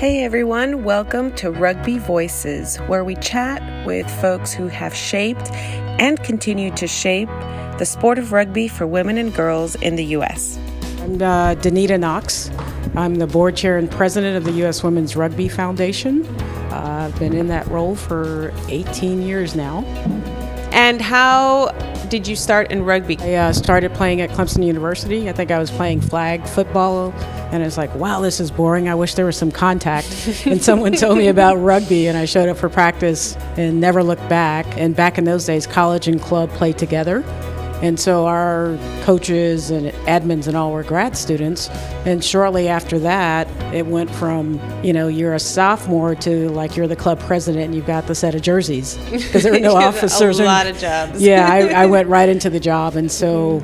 Hey everyone, welcome to Rugby Voices, where we chat with folks who have shaped and continue to shape the sport of rugby for women and girls in the U.S. I'm Danita Knox. I'm the board chair and president of the U.S. Women's Rugby Foundation. I've been in that role for 18 years now. And how did you start in rugby? I started playing at Clemson University. I think I was playing flag football, and it's like, wow, this is boring. I wish there was some contact. And someone told me about rugby, and I showed up for practice and never looked back. And back in those days, college and club played together. And so our coaches and admins and all were grad students. And shortly after that, it went from, you're a sophomore to like you're the club president and you've got the set of jerseys because there were no officers. A lot of jobs. Yeah, I went right into the job. And so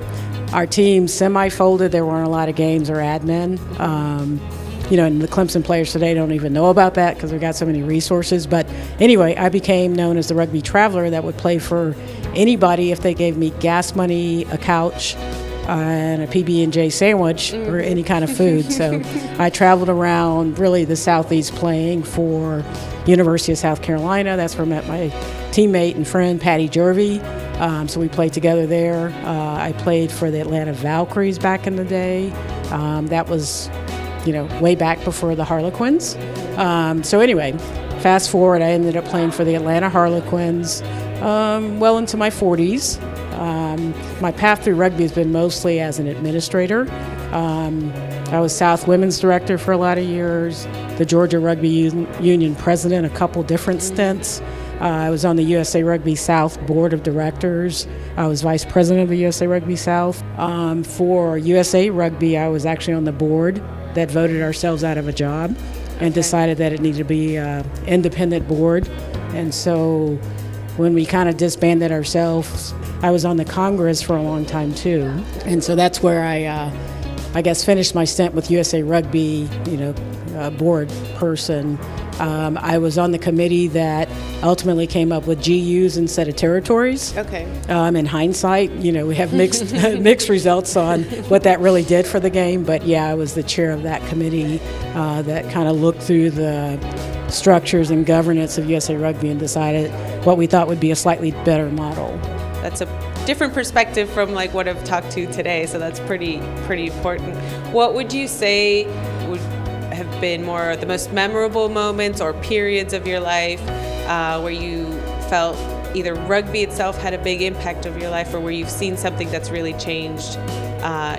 our team semi-folded. There weren't a lot of games or admin. And the Clemson players today don't even know about that because they've got so many resources. But anyway, I became known as the Rugby Traveler that would play for anybody if they gave me gas money, a couch, and a PB&J sandwich or any kind of food. So I traveled around really the Southeast playing for University of South Carolina. That's where I met my teammate and friend, Patty Jervey. So we played together there. I played for the Atlanta Valkyries back in the day. That was way back before the Harlequins. So anyway, fast forward, I ended up playing for the Atlanta Harlequins well into my 40s. My path through rugby has been mostly as an administrator. I was South Women's Director for a lot of years, the Georgia Rugby Union President, a couple different stints. I was on the USA Rugby South Board of Directors. I was Vice President of the USA Rugby South. For USA Rugby, I was actually on the board that voted ourselves out of a job and decided that it needed to be an independent board. And so when we kind of disbanded ourselves, I was on the Congress for a long time too. And so that's where I guess finished my stint with USA Rugby, board person. I was on the committee that ultimately came up with GUs instead of territories. Okay. In hindsight, we have mixed mixed results on what that really did for the game. But yeah, I was the chair of that committee that kind of looked through the structures and governance of USA Rugby and decided what we thought would be a slightly better model. That's a different perspective from like what I've talked to today, so that's pretty important. What would you say would have been more the most memorable moments or periods of your life where you felt either rugby itself had a big impact of your life or where you've seen something that's really changed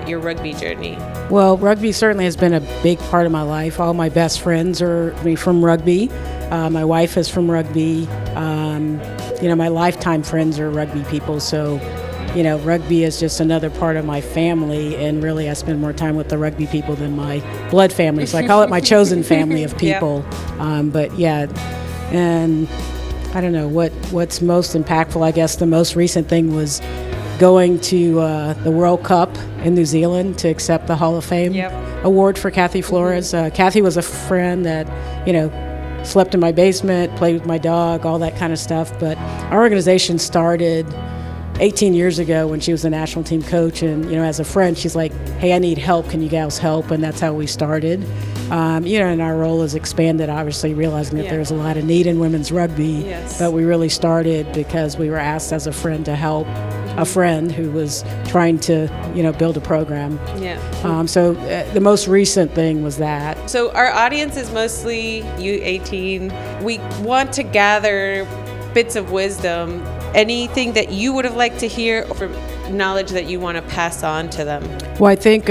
your rugby journey? Well, rugby certainly has been a big part of my life. All my best friends are from rugby. My wife is from rugby. My lifetime friends are rugby people. So, rugby is just another part of my family. And really, I spend more time with the rugby people than my blood family. So I call it my chosen family of people. And I don't know what's most impactful. I guess the most recent thing was going to the World Cup in New Zealand to accept the Hall of Fame award for Kathy Flores. Kathy was a friend that, slept in my basement, played with my dog, all that kind of stuff. But our organization started 18 years ago when she was the national team coach. And, as a friend, she's like, hey, I need help. Can you guys help? And that's how we started. And our role has expanded, obviously, realizing that there's a lot of need in women's rugby. Yes. But we really started because we were asked as a friend to help a friend who was trying to, build a program. Yeah. So the most recent thing was that. So our audience is mostly U18. We want to gather bits of wisdom. Anything that you would have liked to hear or knowledge that you want to pass on to them? Well, I think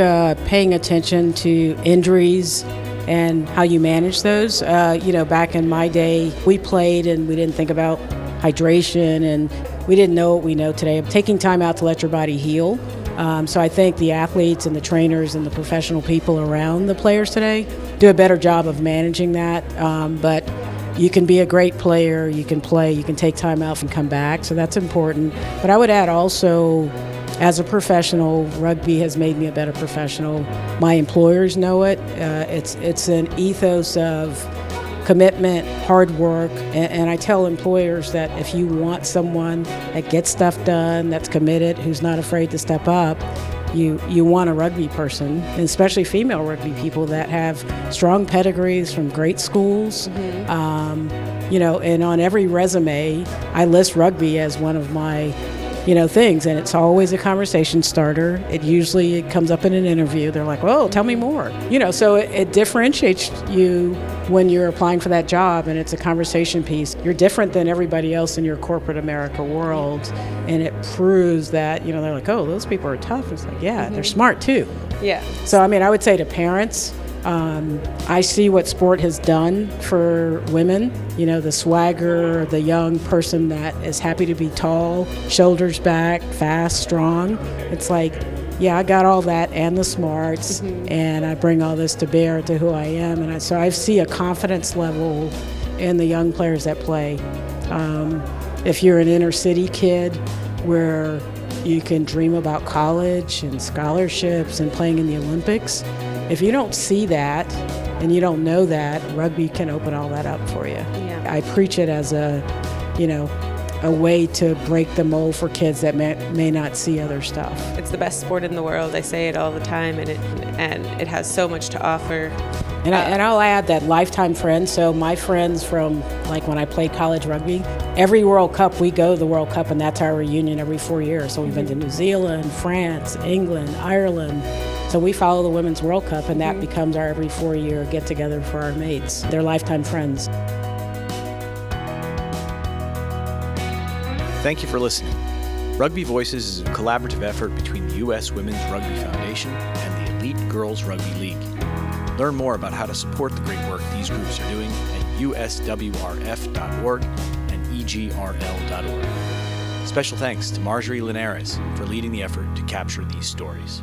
paying attention to injuries and how you manage those. Back in my day, we played and we didn't think about hydration and we didn't know what we know today. Taking time out to let your body heal. So I think the athletes and the trainers and the professional people around the players today do a better job of managing that. But you can be a great player, you can play, you can take time out and come back, so that's important. But I would add also, as a professional, rugby has made me a better professional. My employers know it. It's an ethos of commitment, hard work, and I tell employers that if you want someone that gets stuff done, that's committed, who's not afraid to step up, you want a rugby person, and especially female rugby people that have strong pedigrees from great schools. And on every resume, I list rugby as one of my things, and it's always a conversation starter. It comes up in an interview. They're like, "Oh, tell me more." So it differentiates you when you're applying for that job, and it's a conversation piece. You're different than everybody else in your corporate America world, and it proves that they're like, "Oh, those people are tough." It's like, yeah, they're smart too. Yeah. So I would say to parents, I see what sport has done for women, the swagger, the young person that is happy to be tall, shoulders back, fast, strong. It's like, yeah, I got all that and the smarts, and I bring all this to bear to who I am. And so I see a confidence level in the young players that play. If you're an inner city kid where you can dream about college and scholarships and playing in the Olympics, if you don't see that and you don't know that, rugby can open all that up for you. Yeah. I preach it as a way to break the mold for kids that may not see other stuff. It's the best sport in the world. I say it all the time, and it has so much to offer. And I'll add that lifetime friends. So my friends from when I played college rugby, every World Cup we go to the World Cup, and that's our reunion every 4 years. So we've been to New Zealand, France, England, Ireland. So we follow the Women's World Cup, and that becomes our every 4-year get-together for our mates. They're lifetime friends. Thank you for listening. Rugby Voices is a collaborative effort between the U.S. Women's Rugby Foundation and the Elite Girls Rugby League. Learn more about how to support the great work these groups are doing at uswrf.org and egrl.org. Special thanks to Marjorie Linares for leading the effort to capture these stories.